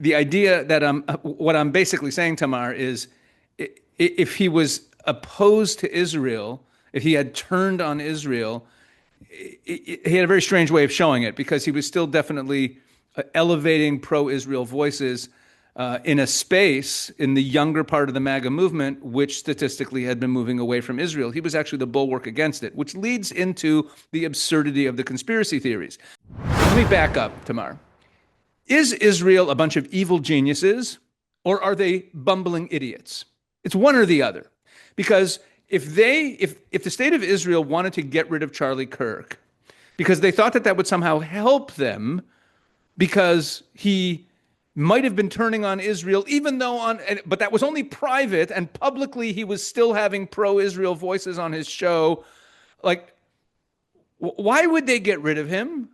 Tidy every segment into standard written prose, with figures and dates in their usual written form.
the idea that what I'm basically saying, Tamar, is if he was opposed to Israel, if he had turned on Israel, he had a very strange way of showing it because he was still definitely elevating pro-Israel voices in a space in the younger part of the MAGA movement, which statistically had been moving away from Israel. He was actually the bulwark against it, which leads into the absurdity of the conspiracy theories. Let me back up, Tamar. Is Israel a bunch of evil geniuses, or are they bumbling idiots? It's one or the other. Because if the state of Israel wanted to get rid of Charlie Kirk because they thought that that would somehow help them because he might have been turning on Israel, even though but that was only private, and publicly he was still having pro-Israel voices on his show. Like, why would they get rid of him?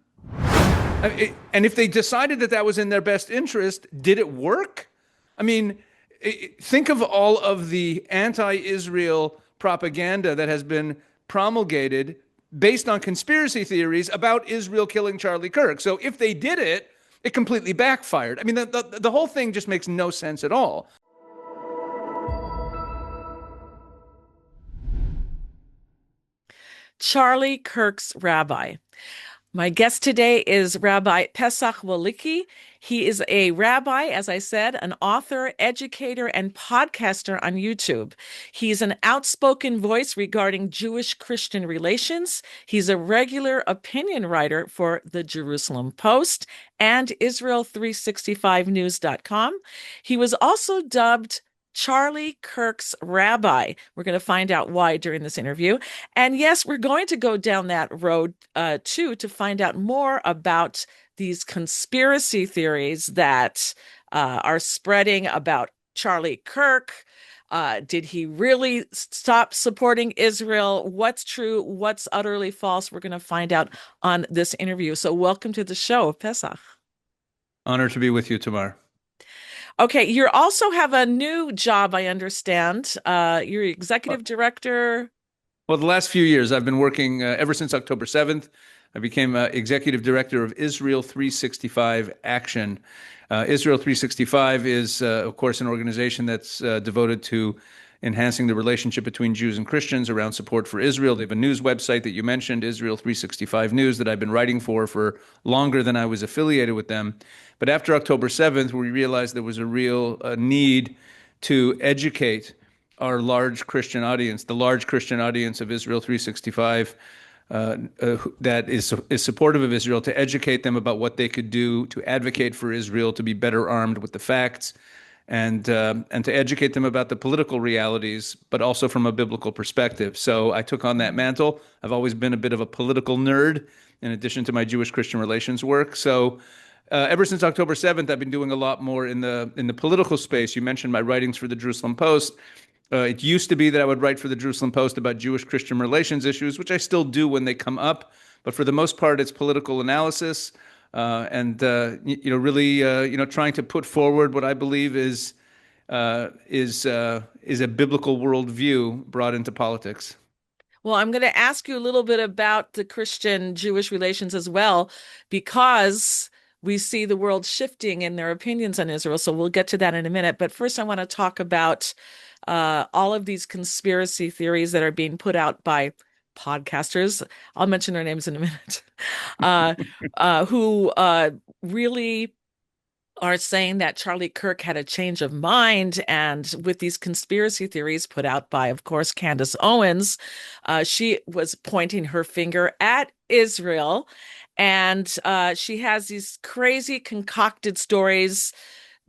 And if they decided that that was in their best interest, did it work? I mean, think of all of the anti-Israel propaganda that has been promulgated based on conspiracy theories about Israel killing Charlie Kirk. So if they did it, it completely backfired. I mean, the whole thing just makes no sense at all. Charlie Kirk's rabbi. My guest today is Rabbi Pesach Wolicki. He is a rabbi, as I said, an author, educator, and podcaster on YouTube. He's an outspoken voice regarding Jewish-Christian relations. He's a regular opinion writer for the Jerusalem Post and Israel365news.com. He was also dubbed Charlie Kirk's rabbi. We're going to find out why during this interview. And yes, we're going to go down that road too to find out more about these conspiracy theories that are spreading about Charlie Kirk. Did he really stop supporting Israel? What's true? What's utterly false? We're going to find out on this interview. So welcome to the show, Pesach. Honor to be with you, Tamar. Okay, you also have a new job, I understand. You're executive director. Well, the last few years, I've been working ever since October 7th. I became executive director of Israel 365 Action. Israel 365 is, of course, an organization that's devoted to enhancing the relationship between Jews and Christians around support for Israel. They have a news website that you mentioned, Israel 365 News, that I've been writing for longer than I was affiliated with them. But after October 7th, we realized there was a real need to educate our large Christian audience, the large Christian audience of Israel 365, that is supportive of Israel, to educate them about what they could do to advocate for Israel, to be better armed with the facts, and to educate them about the political realities, but also from a biblical perspective. So I took on that mantle. I've always been a bit of a political nerd, in addition to my Jewish-Christian relations work. So ever since October 7th, I've been doing a lot more in the political space. You mentioned my writings for the Jerusalem Post. It used to be that I would write for the Jerusalem Post about Jewish-Christian relations issues, which I still do when they come up. But for the most part, it's political analysis and really trying to put forward what I believe is a biblical worldview brought into politics. Well, I'm going to ask you a little bit about the Christian-Jewish relations as well, because we see the world shifting in their opinions on Israel. So we'll get to that in a minute. But first, I want to talk about all of these conspiracy theories that are being put out by podcasters. I'll mention their names in a minute, who really are saying that Charlie Kirk had a change of mind. And with these conspiracy theories put out by, of course, Candace Owens, she was pointing her finger at Israel. And she has these crazy concocted stories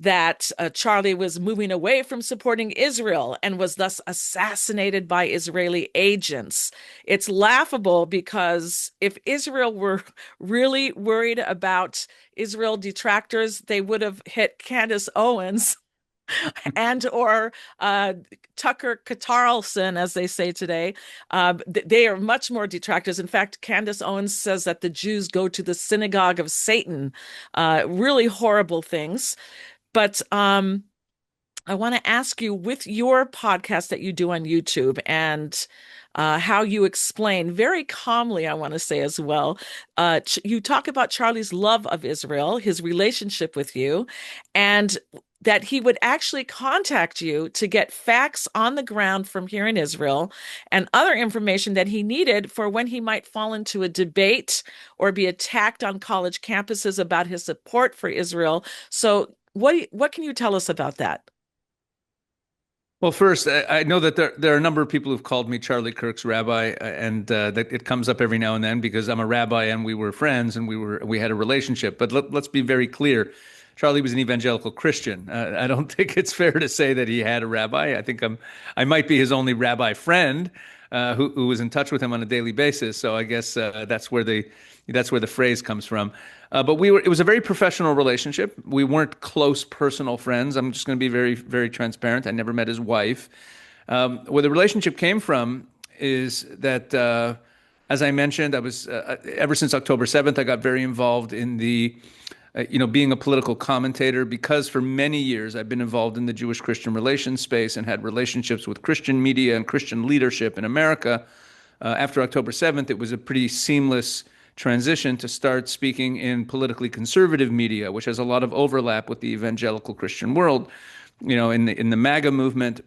that Charlie was moving away from supporting Israel and was thus assassinated by Israeli agents. It's laughable because if Israel were really worried about Israel detractors, they would have hit Candace Owens and or Tucker Carlson, as they say today. They are much more detractors. In fact, Candace Owens says that the Jews go to the synagogue of Satan. Really horrible things. But I want to ask you with your podcast that you do on YouTube and how you explain very calmly, I want to say as well. You talk about Charlie's love of Israel, his relationship with you, and that he would actually contact you to get facts on the ground from here in Israel and other information that he needed for when he might fall into a debate or be attacked on college campuses about his support for Israel. So, what can you tell us about that? Well, first, I know that there are a number of people who've called me Charlie Kirk's rabbi, and that it comes up every now and then because I'm a rabbi and we were friends and we had a relationship. But let's be very clear. Charlie was an evangelical Christian. I don't think it's fair to say that he had a rabbi. I think I might be his only rabbi friend, who was in touch with him on a daily basis. So I guess that's where the phrase comes from. But it was a very professional relationship. We weren't close personal friends. I'm just going to be very, very transparent. I never met his wife. Where the relationship came from is that, as I mentioned, I was, ever since October 7th, I got very involved in being a political commentator because for many years I've been involved in the Jewish Christian relations space and had relationships with Christian media and Christian leadership in America. After October 7th, it was a pretty seamless transition to start speaking in politically conservative media, which has a lot of overlap with the evangelical Christian world, in the MAGA movement.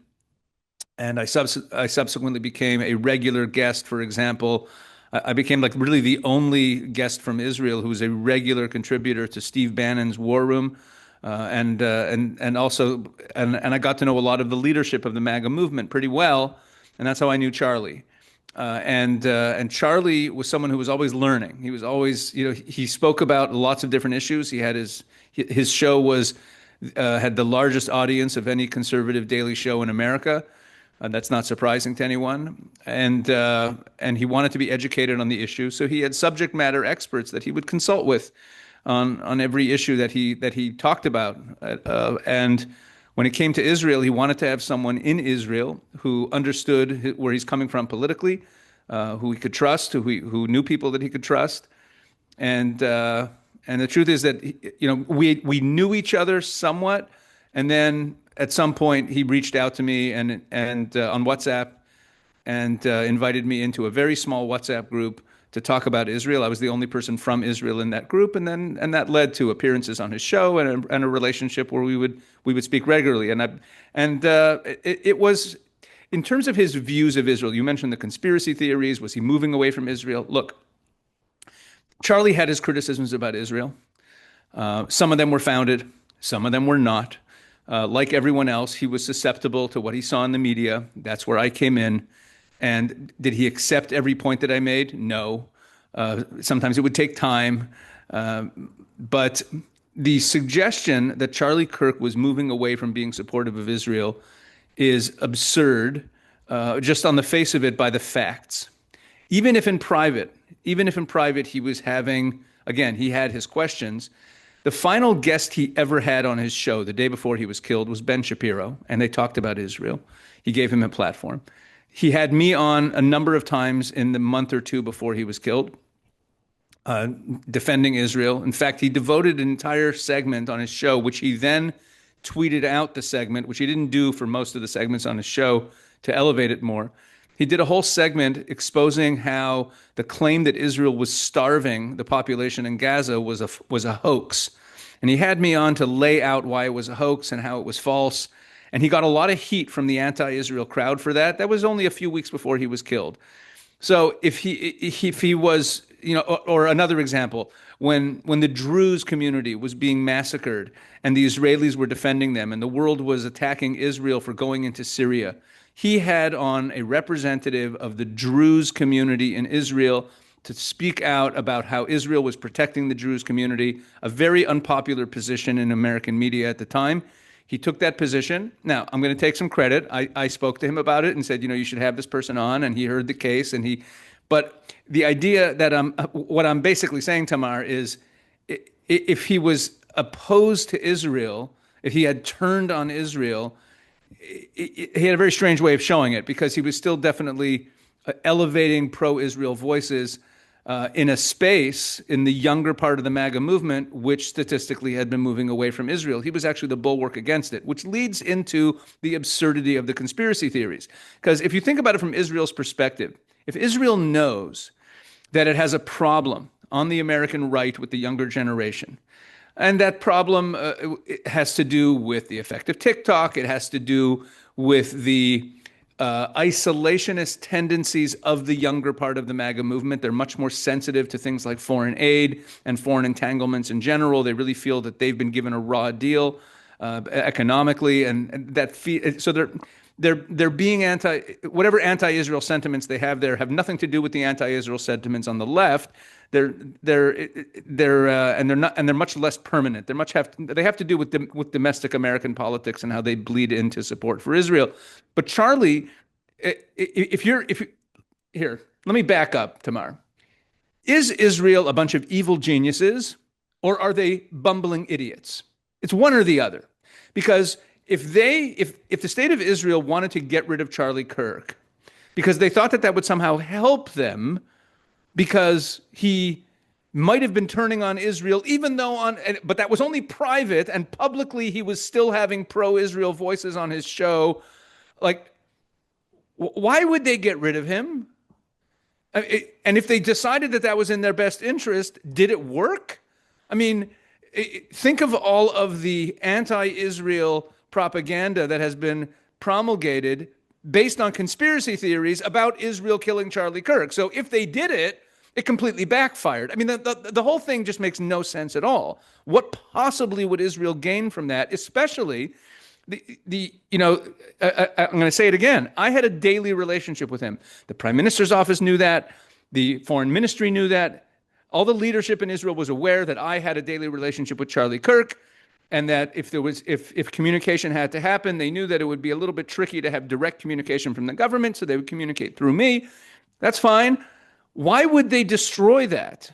And I subsequently became a regular guest. For example, I became like really the only guest from Israel who was a regular contributor to Steve Bannon's War Room. And also I got to know a lot of the leadership of the MAGA movement pretty well, and that's how I knew Charlie. And Charlie was someone who was always learning. He was always, he spoke about lots of different issues. He had his show had the largest audience of any conservative daily show in America. That's not surprising to anyone. And he wanted to be educated on the issue, so he had subject matter experts that he would consult with on every issue that he talked about. And when it came to Israel, he wanted to have someone in Israel who understood where he's coming from politically, who he could trust, who knew people that he could trust. And the truth is that we knew each other somewhat, and then at some point he reached out to me and on WhatsApp and invited me into a very small WhatsApp group to talk about Israel. I was the only person from Israel in that group, and that led to appearances on his show and a relationship where we would speak regularly. It was, in terms of his views of Israel. You mentioned the conspiracy theories. Was he moving away from Israel? Look, Charlie had his criticisms about Israel. Some of them were founded, some of them were not. Like everyone else, he was susceptible to what he saw in the media. That's where I came in. And did he accept every point that I made? No. Sometimes it would take time. But the suggestion that Charlie Kirk was moving away from being supportive of Israel is absurd, just on the face of it, by the facts. Even if in private he was having, again, he had his questions. The final guest he ever had on his show the day before he was killed was Ben Shapiro, and they talked about Israel. He gave him a platform. He had me on a number of times in the month or two before he was killed, defending Israel. In fact, he devoted an entire segment on his show, which he then tweeted out the segment, which he didn't do for most of the segments on his show, to elevate it more. He did a whole segment exposing how the claim that Israel was starving the population in Gaza was a hoax. And he had me on to lay out why it was a hoax and how it was false. And he got a lot of heat from the anti-Israel crowd for that. That was only a few weeks before he was killed. So if he was, or another example, when the Druze community was being massacred and the Israelis were defending them and the world was attacking Israel for going into Syria, he had on a representative of the Druze community in Israel to speak out about how Israel was protecting the Druze community, a very unpopular position in American media at the time. He took that position. Now, I'm going to take some credit. I spoke to him about it and said, you should have this person on, and he heard the case. But the idea that what I'm basically saying, Tamar, is if he was opposed to Israel, if he had turned on Israel, he had a very strange way of showing it because he was still definitely elevating pro-Israel voices. in a space in the younger part of the MAGA movement, which statistically had been moving away from Israel. He was actually the bulwark against it, which leads into the absurdity of the conspiracy theories. Because if you think about it from Israel's perspective, if Israel knows that it has a problem on the American right with the younger generation, and that problem it has to do with the effect of TikTok, it has to do with the isolationist tendencies of the younger part of the MAGA movement. They're much more sensitive to things like foreign aid and foreign entanglements in general. They really feel that they've been given a raw deal economically, and so they're being whatever anti-Israel sentiments they have there have nothing to do with the anti-Israel sentiments on the left. They're much less permanent. They have to do with domestic American politics and how they bleed into support for Israel. But Charlie, if you here, let me back up, Tamar. Is Israel a bunch of evil geniuses, or are they bumbling idiots? It's one or the other. Because if the state of Israel wanted to get rid of Charlie Kirk because they thought that would somehow help them, because he might have been turning on Israel, but that was only private, and publicly he was still having pro-Israel voices on his show. Like, why would they get rid of him? And if they decided that was in their best interest, did it work? I mean, think of all of the anti-Israel propaganda that has been promulgated based on conspiracy theories about Israel killing Charlie Kirk. So if they did it, it completely backfired. I mean, the whole thing just makes no sense at all. What possibly would Israel gain from that? Especially I'm going to say it again. I had a daily relationship with him. The Prime Minister's office knew that. The Foreign Ministry knew that. All the leadership in Israel was aware that I had a daily relationship with Charlie Kirk, and that if communication had to happen, they knew that it would be a little bit tricky to have direct communication from the government, so they would communicate through me. That's fine. Why would they destroy that?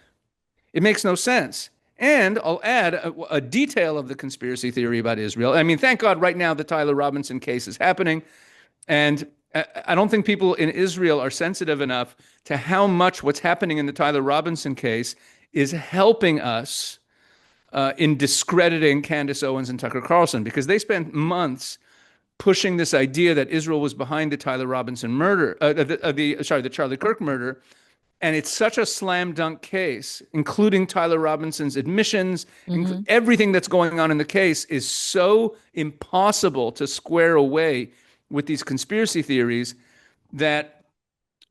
It makes no sense. And I'll add a detail of the conspiracy theory about Israel. I mean, thank God right now the Tyler Robinson case is happening. And I don't think people in Israel are sensitive enough to how much what's happening in the Tyler Robinson case is helping us in discrediting Candace Owens and Tucker Carlson, because they spent months pushing this idea that Israel was behind the Tyler Robinson murder, the Charlie Kirk murder. And it's such a slam dunk case, including Tyler Robinson's admissions, everything that's going on in the case is so impossible to square away with these conspiracy theories that,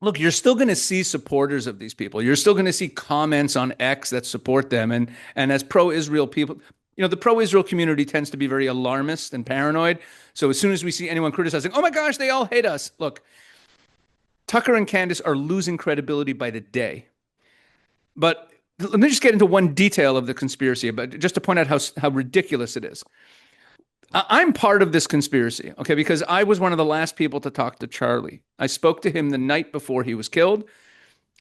look, you're still going to see supporters of these people. You're still going to see comments on X that support them. And as pro-Israel people, the pro-Israel community tends to be very alarmist and paranoid. So as soon as we see anyone criticizing, oh my gosh, they all hate us. Look, Tucker and Candace are losing credibility by the day. But let me just get into one detail of the conspiracy, but just to point out how ridiculous it is. I'm part of this conspiracy, okay, because I was one of the last people to talk to Charlie. I spoke to him the night before he was killed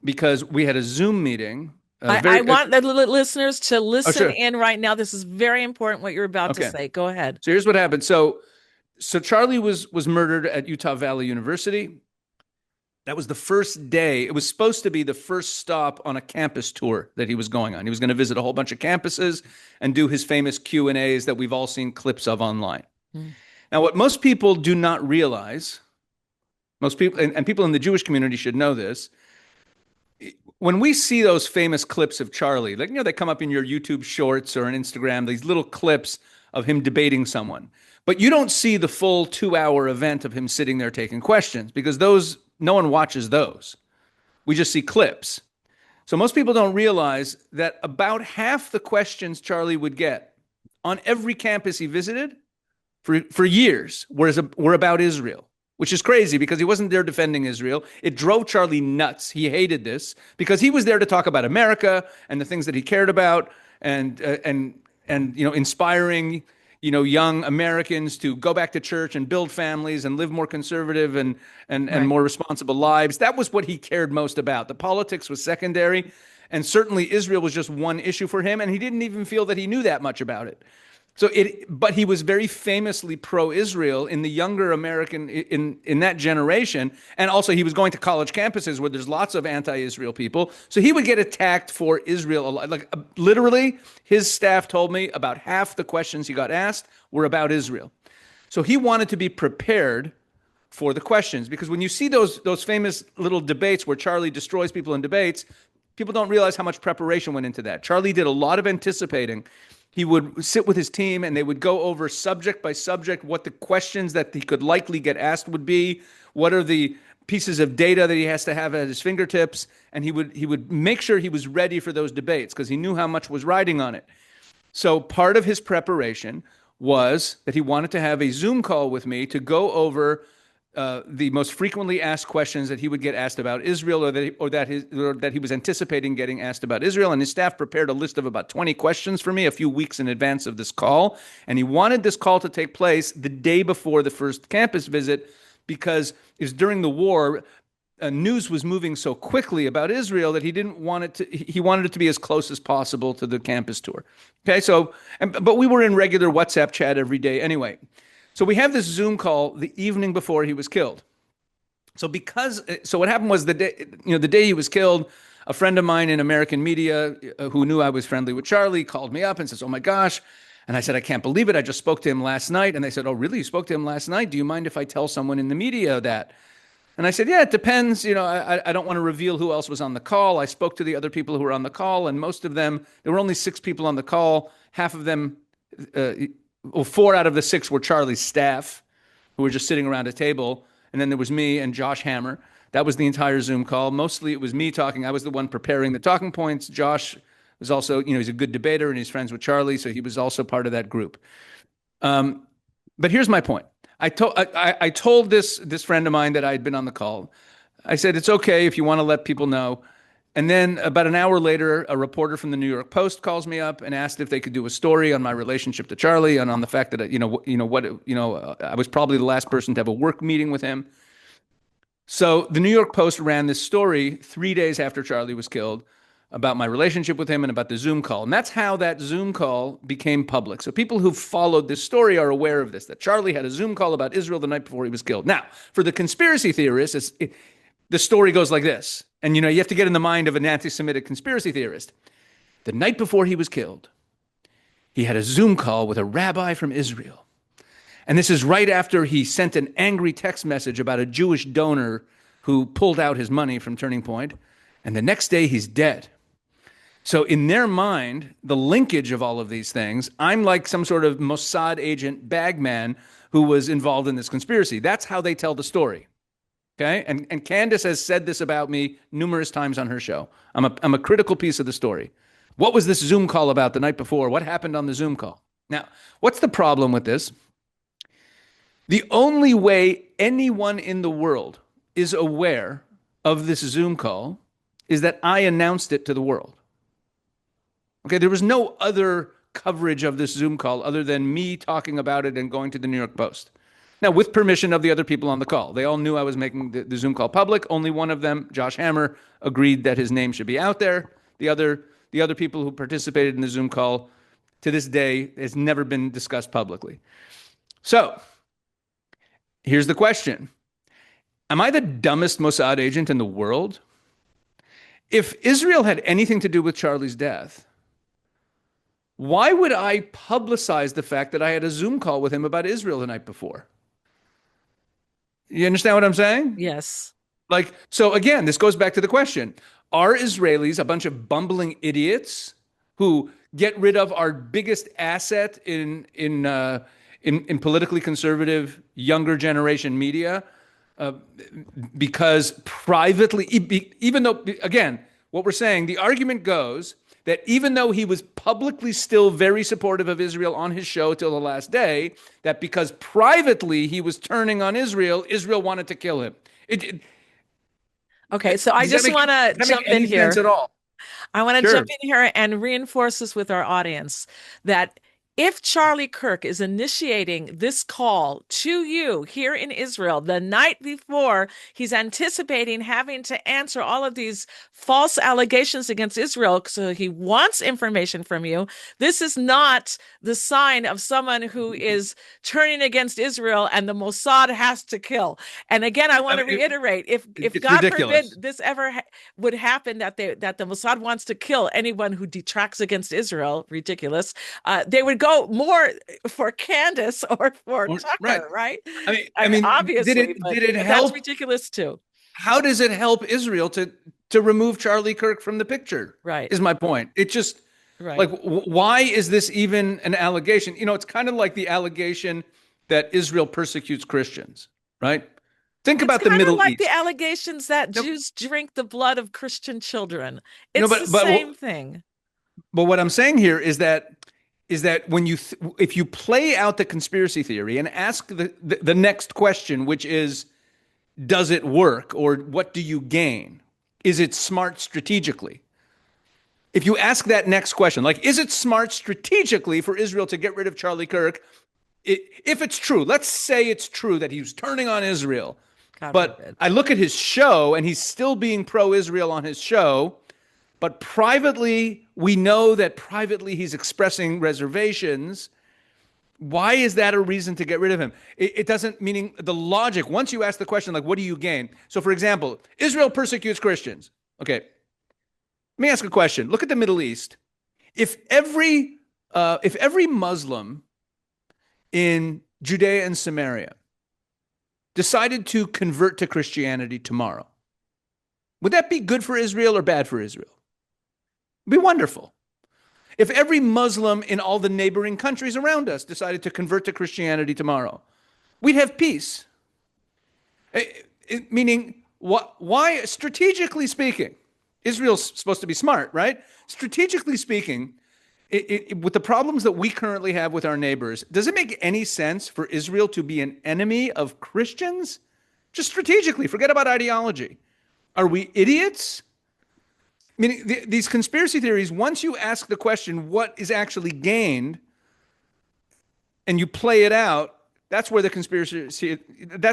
because we had a Zoom meeting. I want the listeners to listen in right now. This is very important what you're about to say. Go ahead. So here's what happened. So Charlie was murdered at Utah Valley University. That was the first day. It was supposed to be the first stop on a campus tour that he was going on. He was going to visit a whole bunch of campuses and do his famous Q&As that we've all seen clips of online. Now, what most people do not realize, most people, and people in the Jewish community should know this, when we see those famous clips of Charlie, they come up in your YouTube shorts or on Instagram, these little clips of him debating someone. But you don't see the full 2-hour event of him sitting there taking questions, because no one watches those. We just see clips. So most people don't realize that about half the questions Charlie would get on every campus he visited for years were about Israel, which is crazy because he wasn't there defending Israel. It drove Charlie nuts. He hated this because he was there to talk about America and the things that he cared about, and inspiring young Americans to go back to church and build families and live more conservative and more responsible lives. That was what he cared most about. The politics was secondary, and certainly Israel was just one issue for him, and he didn't even feel that he knew that much about it. But he was very famously pro-Israel in the younger American in that generation, and also he was going to college campuses where there's lots of anti-Israel people. So he would get attacked for Israel a lot. Like literally, his staff told me about half the questions he got asked were about Israel. So he wanted to be prepared for the questions because when you see those famous little debates where Charlie destroys people in debates, people don't realize how much preparation went into that. Charlie did a lot of anticipating. He would sit with his team and they would go over subject by subject what the questions that he could likely get asked would be, what are the pieces of data that he has to have at his fingertips, and he would make sure he was ready for those debates because he knew how much was riding on it. So part of his preparation was that he wanted to have a Zoom call with me to go over the most frequently asked questions that he would get asked about Israel, or that he was anticipating getting asked about Israel. And his staff prepared a list of about 20 questions for me a few weeks in advance of this call. And he wanted this call to take place the day before the first campus visit because it was during the war. News was moving so quickly about Israel that he didn't want it to. He wanted it to be as close as possible to the campus tour. Okay, but we were in regular WhatsApp chat every day anyway. So we have this Zoom call the evening before he was killed. So what happened was the day he was killed, a friend of mine in American media who knew I was friendly with Charlie called me up and says, "Oh my gosh." And I said, "I can't believe it. I just spoke to him last night." And they said, "Oh, really? You spoke to him last night? Do you mind if I tell someone in the media that?" And I said, "Yeah, it depends. I don't want to reveal who else was on the call. I spoke to the other people who were on the call, and most of them, there were only 6 people on the call. Half of them, 4 out of the 6 were Charlie's staff who were just sitting around a table. And then there was me and Josh Hammer. That was the entire Zoom call. Mostly it was me talking. I was the one preparing the talking points. Josh was also, he's a good debater and he's friends with Charlie. So he was also part of that group. But here's my point. I told this friend of mine that I had been on the call. I said, it's okay if you want to let people know. And then about an hour later, a reporter from the New York Post calls me up and asked if they could do a story on my relationship to Charlie and on the fact that I was probably the last person to have a work meeting with him. So the New York Post ran this story 3 days after Charlie was killed about my relationship with him and about the Zoom call. And that's how that Zoom call became public. So people who followed this story are aware of this, that Charlie had a Zoom call about Israel the night before he was killed. Now, for the conspiracy theorists, the story goes like this. And, you have to get in the mind of an anti-Semitic conspiracy theorist. The night before he was killed, he had a Zoom call with a rabbi from Israel. And this is right after he sent an angry text message about a Jewish donor who pulled out his money from Turning Point. And the next day, he's dead. So in their mind, the linkage of all of these things, I'm like some sort of Mossad agent bagman who was involved in this conspiracy. That's how they tell the story. Okay, and Candace has said this about me numerous times on her show. I'm a critical piece of the story. What was this Zoom call about the night before? What happened on the Zoom call? Now, what's the problem with this? The only way anyone in the world is aware of this Zoom call is that I announced it to the world. Okay, there was no other coverage of this Zoom call other than me talking about it and going to the New York Post. Now, with permission of the other people on the call. They all knew I was making the Zoom call public. Only one of them, Josh Hammer, agreed that his name should be out there. The other people who participated in the Zoom call, to this day, has never been discussed publicly. So, here's the question. Am I the dumbest Mossad agent in the world? If Israel had anything to do with Charlie's death, why would I publicize the fact that I had a Zoom call with him about Israel the night before? You understand what I'm saying? Yes. So again, this goes back to the question. Are Israelis a bunch of bumbling idiots who get rid of our biggest asset in politically conservative younger generation media because privately, even though, again, what we're saying, the argument goes that even though he was publicly still very supportive of Israel on his show till the last day, that because privately he was turning on Israel, Israel wanted to kill him. Okay, so I just want to jump in here. At all? I want to jump in here and reinforce this with our audience that If Charlie Kirk is initiating this call to you here in Israel the night before he's anticipating having to answer all of these false allegations against Israel, so he wants information from you, this is not the sign of someone who is turning against Israel and the Mossad has to kill. And again, I want to reiterate, if It's God ridiculous. forbid this ever would happen, that the Mossad wants to kill anyone who detracts against Israel, ridiculous. They would go more for Candace or for Right. Tucker, right? I mean, Obviously, did it but that's help? ridiculous too. How does it help Israel to remove Charlie Kirk from the picture? Right, Is my point. It just right. like why is this even an allegation? It's kind of like the allegation that Israel persecutes Christians, right? Think It's about the kind of Middle like the East. allegations that No, Jews drink the blood of Christian children. no, It's the same thing. but what I'm saying here is that when if you play out the conspiracy theory and ask the next question, which is, does it work or what do you gain? Is it smart strategically? If you ask that next question, like, is it smart strategically for Israel to get rid of Charlie Kirk? If it's true, let's say it's true that he was turning on Israel, God but forbid. I look at his show and he's still being pro Israel on his show, but privately, we know that privately he's expressing reservations. Why is that a reason to get rid of him? It doesn't, meaning the logic. Once you ask the question, like, what do you gain? So, for example, Israel persecutes Christians. Okay, let me ask a question. Look at the Middle East. If every Muslim in Judea and Samaria decided to convert to Christianity tomorrow, would that be good for Israel or bad for Israel? It'd be wonderful. If every Muslim in all the neighboring countries around us decided to convert to Christianity tomorrow, we'd have peace. Meaning, why, strategically speaking, Israel's supposed to be smart, right? Strategically speaking, with the problems that we currently have with our neighbors, does it make any sense for Israel to be an enemy of Christians? Just strategically, forget about ideology. Are we idiots? Meaning, these conspiracy theories, once you ask the question, what is actually gained, and you play it out, that's where that's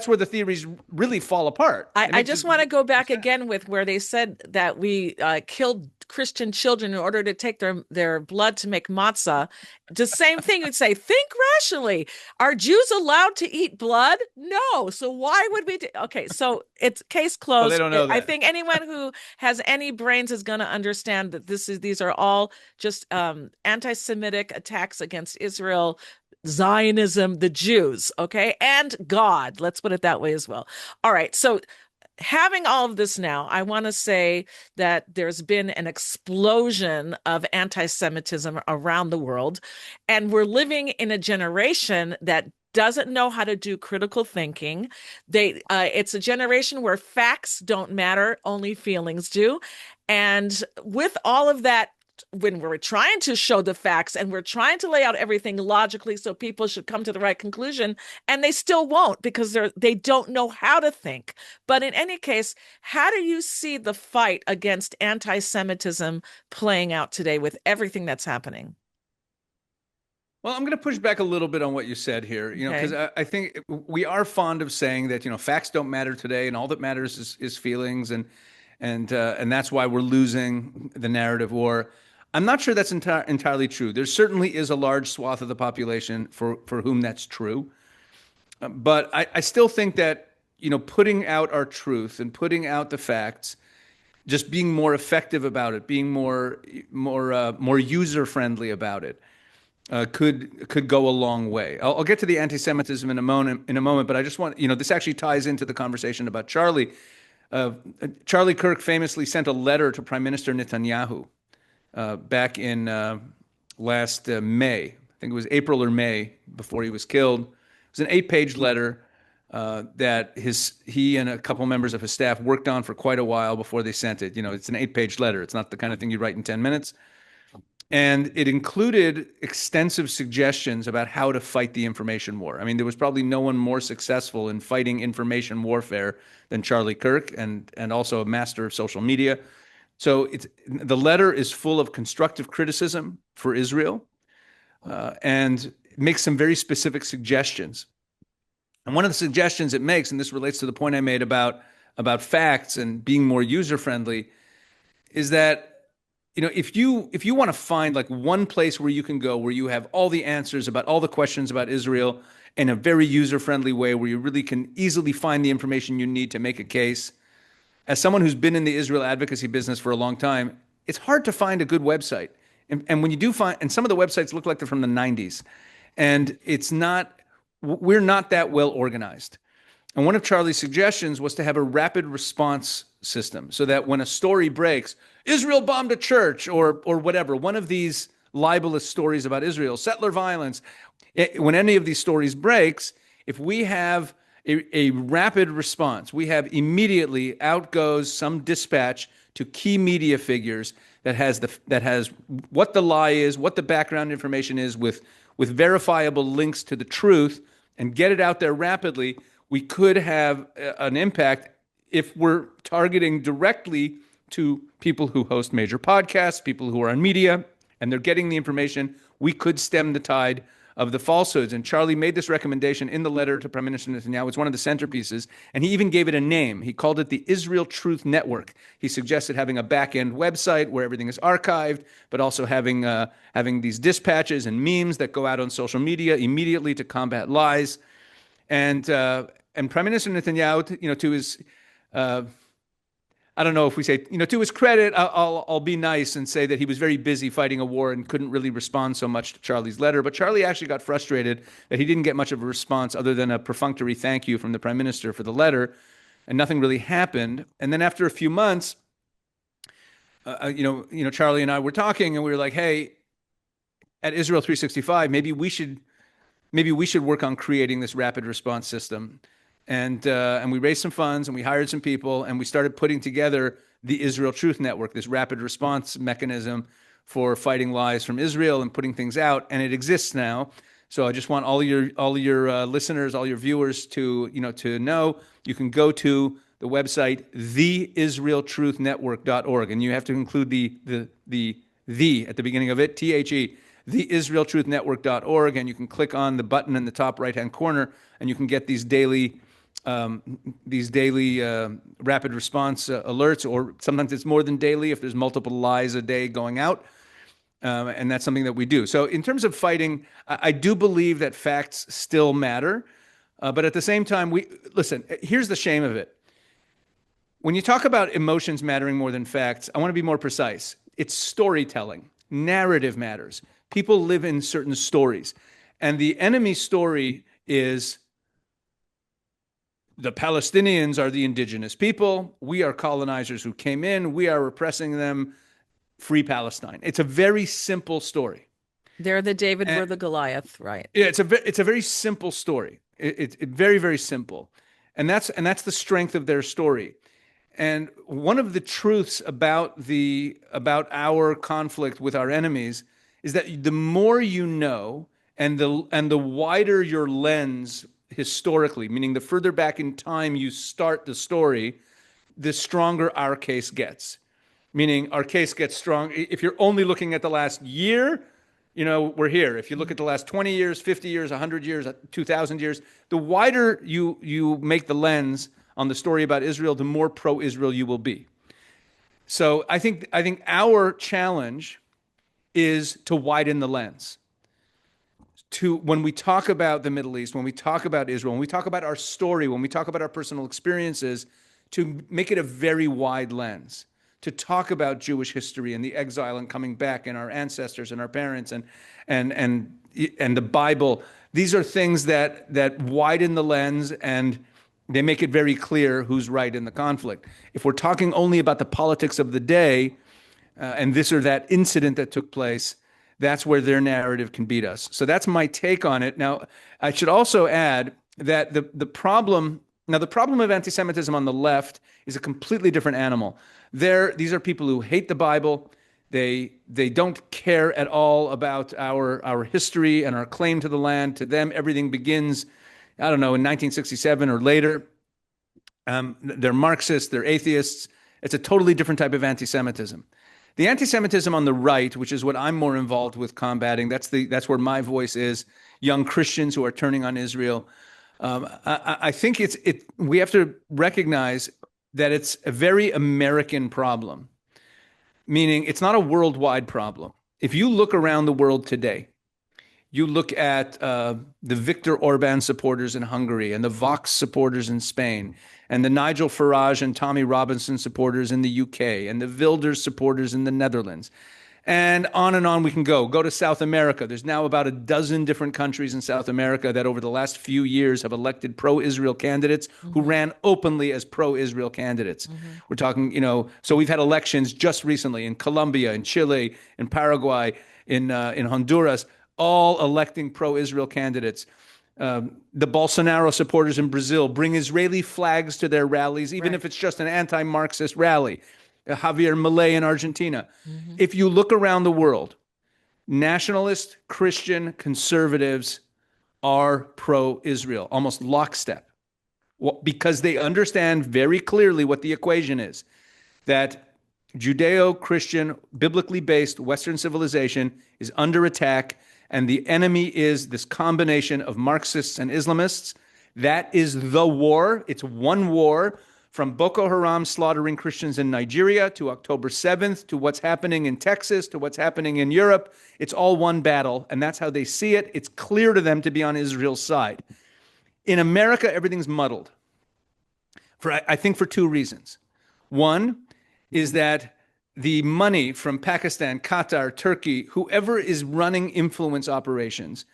where the theories really fall apart. I just want to go back again with where they said that we killed Christian children in order to take their blood to make matzah. The same thing you'd say, think rationally. Are Jews allowed to eat blood? No. So why would we okay, so it's case Well, they closed. don't know I that. think anyone who has any brains is going to understand that these are all just anti-Semitic attacks against Israel, Zionism, the Jews, okay, and God. Let's put it that way as well. All right. So, having all of this now, I want to say that there's been an explosion of anti Semitism around the world. And we're living in a generation that doesn't know how to do critical thinking. It's a generation where facts don't matter, only feelings do. And with all of that, when we're trying to show the facts and we're trying to lay out everything logically so people should come to the right conclusion, and they still won't because they don't know how to think. But in any case, how do you see the fight against anti-Semitism playing out today with everything that's happening? Well, I'm going to push back a little bit on what you said here, because I think we are fond of saying that, facts don't matter today, and all that matters is feelings, and that's why we're losing the narrative war. I'm not sure that's entirely true. There certainly is a large swath of the population for whom that's true, but I still think that putting out our truth and putting out the facts, just being more effective about it, being more user friendly about it, could go a long way. I'll get to the anti-Semitism in a moment, but I just want this actually ties into the conversation about Charlie. Charlie Kirk famously sent a letter to Prime Minister Netanyahu back in last May. I think it was April or May before he was killed. It was an 8-page letter that he and a couple members of his staff worked on for quite a while before they sent it. It's an 8-page letter. It's not the kind of thing you write in 10 minutes. And it included extensive suggestions about how to fight the information war. I mean, there was probably no one more successful in fighting information warfare than Charlie Kirk, and also a master of social media. So the letter is full of constructive criticism for Israel. and makes some very specific suggestions. And one of the suggestions it makes, and this relates to the point I made about facts and being more user friendly, is that if you want to find like one place where you can go where you have all the answers about all the questions about Israel in a very user friendly way, where you really can easily find the information you need to make a case. As someone who's been in the Israel advocacy business for a long time, it's hard to find a good website. And when you do find, and some of the websites look like they're from the 90s, and we're not that well organized. And one of Charlie's suggestions was to have a rapid response system so that when a story breaks, Israel bombed a church or whatever, one of these libelous stories about Israel, settler violence, when any of these stories breaks, if we have a rapid response, we have immediately out goes some dispatch to key media figures that has what the lie is, what the background information is with verifiable links to the truth, and get it out there rapidly. We could have an impact if we're targeting directly to people who host major podcasts, people who are on media, and they're getting the information. We could stem the tide of the falsehoods. And Charlie made this recommendation in the letter to Prime Minister Netanyahu. It's one of the centerpieces. And he even gave it a name. He called it the Israel Truth Network. He suggested having a back-end website where everything is archived, but also having these dispatches and memes that go out on social media immediately to combat lies. And Prime Minister Netanyahu, to his, I don't know if we say, to his credit, I'll be nice and say that he was very busy fighting a war and couldn't really respond so much to Charlie's letter. But Charlie actually got frustrated that he didn't get much of a response other than a perfunctory thank you from the Prime Minister for the letter, and nothing really happened. And then after a few months, Charlie and I were talking, and we were like, hey, at Israel 365, maybe we should work on creating this rapid response system. And we raised some funds, and we hired some people, and we started putting together the Israel Truth Network, this rapid response mechanism for fighting lies from Israel and putting things out. And it exists now. So I just want all your listeners, all your viewers to know you can go to the website theisraeltruthnetwork.org, and you have to include the at the beginning of it, THE, theisraeltruthnetwork.org, and you can click on the button in the top right-hand corner, and you can get these daily rapid response alerts, or sometimes it's more than daily if there's multiple lies a day going out. And that's something that we do. So in terms of fighting, I do believe that facts still matter. But at the same time, listen, here's the shame of it. When you talk about emotions mattering more than facts, I want to be more precise. It's storytelling. Narrative matters. People live in certain stories. And the enemy story is the Palestinians are the indigenous people. We are colonizers who came in. We are repressing them. Free Palestine. It's a very simple story. They're the David, we're the Goliath, right? Yeah, it's a very simple story. It's very, very simple, and that's the strength of their story. And one of the truths about our conflict with our enemies is that the more you know, and the wider your lens historically, meaning the further back in time you start the story, the stronger our case gets. Meaning our case gets strong. If you're only looking at the last year, we're here. If you look at the last 20 years, 50 years, 100 years, 2,000 years, the wider you make the lens on the story about Israel, the more pro-Israel you will be. So I think our challenge is to widen the lens. When we talk about the Middle East, when we talk about Israel, when we talk about our story, when we talk about our personal experiences, to make it a very wide lens. To talk about Jewish history and the exile and coming back and our ancestors and our parents and the Bible. These are things that widen the lens, and they make it very clear who's right in the conflict. If we're talking only about the politics of the day and this or that incident that took place, that's where their narrative can beat us. So that's my take on it. Now, I should also add that the problem of anti-Semitism on the left is a completely different animal. These are people who hate the Bible. They don't care at all about our history and our claim to the land. To them, everything begins, I don't know, in 1967 or later. They're Marxists. They're atheists. It's a totally different type of anti-Semitism. The anti-Semitism on the right, which is what I'm more involved with combating, that's where my voice is. Young Christians who are turning on Israel. I think we have to recognize that it's a very American problem, meaning it's not a worldwide problem. If you look around the world today, you look at the Viktor Orban supporters in Hungary and the Vox supporters in Spain and the Nigel Farage and Tommy Robinson supporters in the UK and the Wilders supporters in the Netherlands. And on we can go. Go to South America. There's now about a dozen different countries in South America that over the last few years have elected pro-Israel candidates who ran openly as pro-Israel candidates. We're talking, so we've had elections just recently in Colombia, in Chile, in Paraguay, in Honduras, all electing pro-Israel candidates. The Bolsonaro supporters in Brazil bring Israeli flags to their rallies, even if it's just an anti-Marxist rally. Javier Milei in Argentina. If you look around the world, nationalist, Christian, conservatives are pro-Israel, almost lockstep, because they understand very clearly what the equation is, that Judeo-Christian, biblically based Western civilization is under attack, and the enemy is this combination of Marxists and Islamists. That is the war. It's one war, from Boko Haram slaughtering Christians in Nigeria to October 7th, to what's happening in Texas, to what's happening in Europe. It's all one battle, and that's how they see it. It's clear to them to be on Israel's side. In America, everything's muddled, I think for two reasons. One is that the money from Pakistan, Qatar, Turkey, whoever is running influence operations,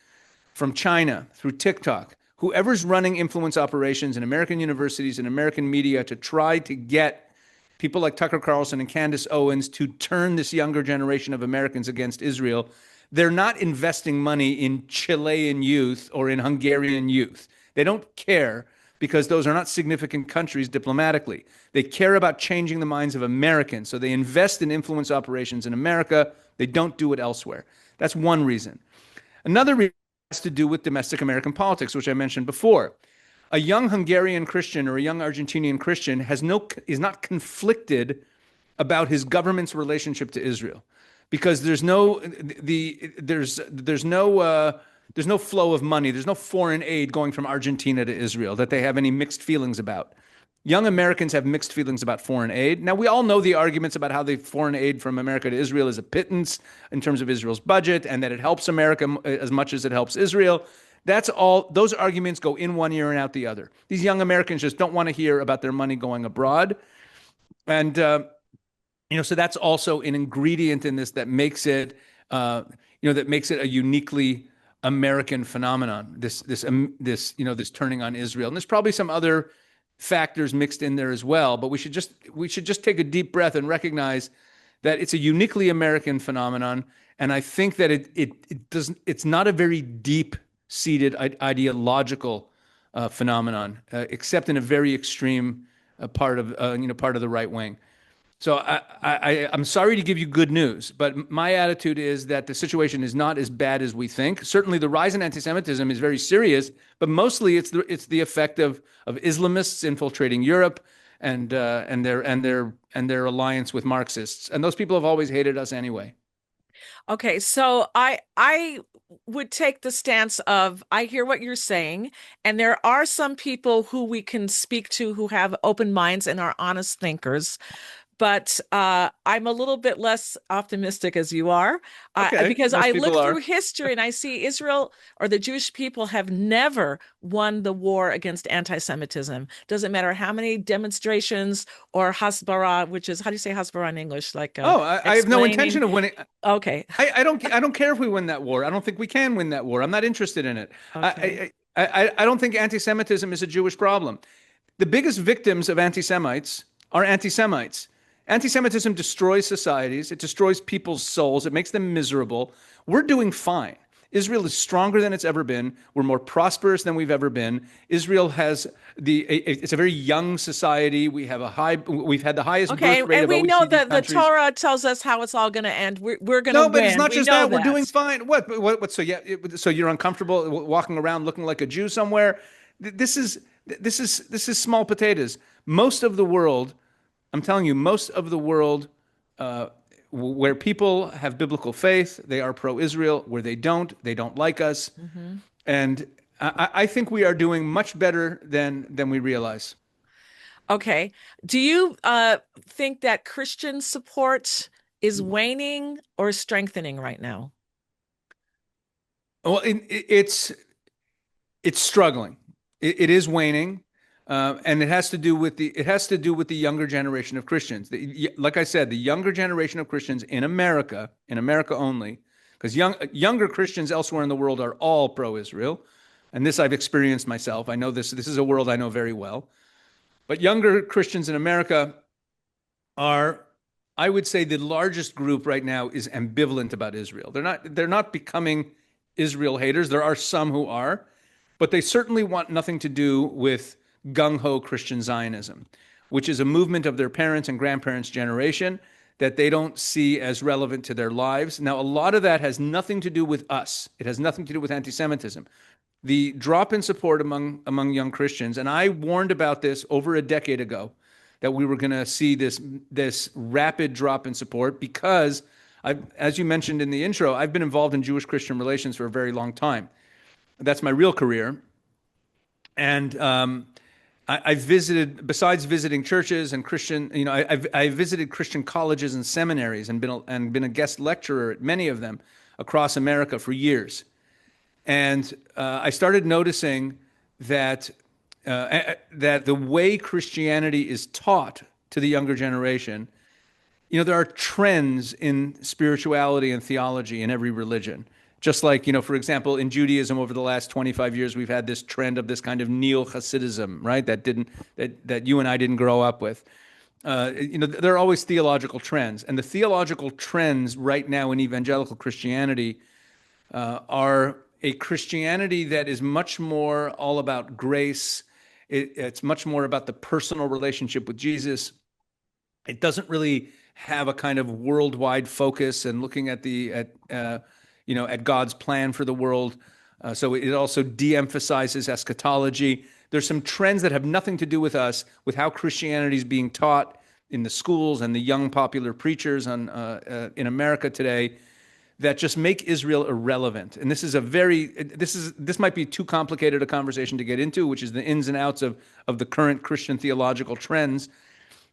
from China through TikTok, whoever's running influence operations in American universities and American media to try to get people like Tucker Carlson and Candace Owens to turn this younger generation of Americans against Israel, they're not investing money in Chilean youth or in Hungarian youth. They don't care, because those are not significant countries diplomatically. They care about changing the minds of Americans. So they invest in influence operations in America. They don't do it elsewhere. That's one reason. Another reason has to do with domestic American politics, which I mentioned before. A young Hungarian Christian or a young Argentinian Christian is not conflicted about his government's relationship to Israel, because there's no flow of money. There's no foreign aid going from Argentina to Israel that they have any mixed feelings about. Young Americans have mixed feelings about foreign aid. Now, we all know the arguments about how the foreign aid from America to Israel is a pittance in terms of Israel's budget, and that it helps America as much as it helps Israel. That's all. Those arguments go in one ear and out the other. These young Americans just don't want to hear about their money going abroad. And, so that's also an ingredient in this that makes it, that makes it a uniquely American phenomenon, this turning on Israel. And there's probably some other factors mixed in there as well, but we should just take a deep breath and recognize that it's a uniquely American phenomenon. And I think that it's not a very deep-seated ideological phenomenon, except in a very extreme part of the right wing. So I'm sorry to give you good news, but my attitude is that the situation is not as bad as we think. Certainly, the rise in anti-Semitism is very serious, but mostly it's the effect of Islamists infiltrating Europe and their alliance with Marxists. And those people have always hated us anyway. Okay, so I would take the stance of, I hear what you're saying, and there are some people who we can speak to who have open minds and are honest thinkers. But I'm a little bit less optimistic as you are, because I look through history and I see Israel, or the Jewish people, have never won the war against anti-Semitism. Doesn't matter how many demonstrations or hasbara, which is, how do you say hasbara in English? Like, I have no intention of winning. Okay. I don't care if we win that war. I don't think we can win that war. I'm not interested in it. Okay. I don't think anti-Semitism is a Jewish problem. The biggest victims of anti-Semites are anti-Semites. Anti-Semitism destroys societies. It destroys people's souls. It makes them miserable. We're doing fine. Israel is stronger than it's ever been. We're more prosperous than we've ever been. Israel has it's a very young society. We've had the highest birth rate of OECD and we know that countries. The Torah tells us how it's all going to end. We're going to win. No, but it's not just that. We're doing fine. What? So you're uncomfortable walking around looking like a Jew somewhere? This is small potatoes. Most of the world, I'm telling you, most of the world where people have biblical faith, they are pro-Israel. Where they don't like us. Hmm. And I think we are doing much better than we realize. Okay. Do you think that Christian support is waning or strengthening right now? Well, it's struggling. It is waning, and it has to do with the younger generation of Christians. Like I said, the younger generation of Christians in America only, because younger Christians elsewhere in the world are all pro-Israel, and this I've experienced myself. I know this. This is a world I know very well. But younger Christians in America are, I would say, the largest group right now is ambivalent about Israel. They're not becoming Israel haters. There are some who are, but they certainly want nothing to do with gung-ho Christian Zionism, which is a movement of their parents and grandparents' generation that they don't see as relevant to their lives. Now, a lot of that has nothing to do with us. It has nothing to do with anti-Semitism. The drop in support among young Christians, and I warned about this over a decade ago, that we were going to see this rapid drop in support because as you mentioned in the intro, I've been involved in Jewish Christian relations for a very long time. That's my real career, and I visited, besides visiting churches and Christian, I visited Christian colleges and seminaries and been a guest lecturer at many of them across America for years. And I started noticing that that the way Christianity is taught to the younger generation, there are trends in spirituality and theology in every religion. Just like, for example, in Judaism over the last 25 years, we've had this trend of this kind of neo-Hasidism, right? That you and I didn't grow up with. There are always theological trends, and the theological trends right now in evangelical Christianity are a Christianity that is much more all about grace. It's much more about the personal relationship with Jesus. It doesn't really have a kind of worldwide focus and looking at at God's plan for the world. So it also de-emphasizes eschatology. There's some trends that have nothing to do with us, with how Christianity is being taught in the schools and the young popular preachers in America today, that just make Israel irrelevant. And this might be too complicated a conversation to get into, which is the ins and outs of the current Christian theological trends.